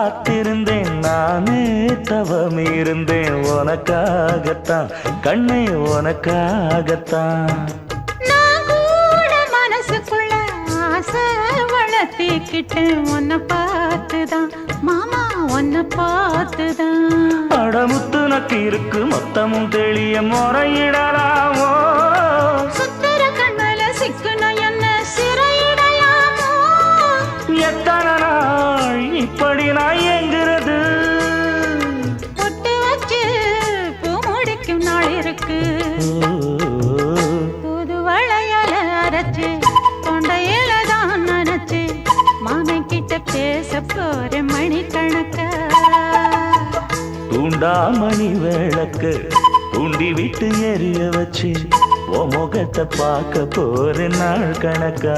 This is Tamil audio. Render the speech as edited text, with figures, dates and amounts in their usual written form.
காத்திருந்தேன் நானே தவம் இருந்தேன் உனக்காகத்தான் கண்ணே உனக்காகத்தான் நான் கூட மனசுக்குள்ள ஆசை வளர்த்திக்கிட்டேன் உன்னை பார்த்துதான் மாமா உன்னை பார்த்துதான் அடமுத்து நக்கு இருக்கு மொத்தமும் தெளிய முறையிடலாமோ சுத்தர கண்மல சிக்குன என்ன சிறையிடலாமோ எத்தனை நாள் இப்படி நான் எங்கிறது பொட்டு வச்சு பூ முடிக்கும் நாள் இருக்கு புது வளையல அரைச்சு தொண்டையில தான் நினைச்சு மாமன் கிட்ட பேச போற மணிக்கணக்க தூண்டாமணி விளக்கு தூண்டி விட்டு எரிய வச்சு உன் முகத்தை பார்க்க போற நாள் கணக்கா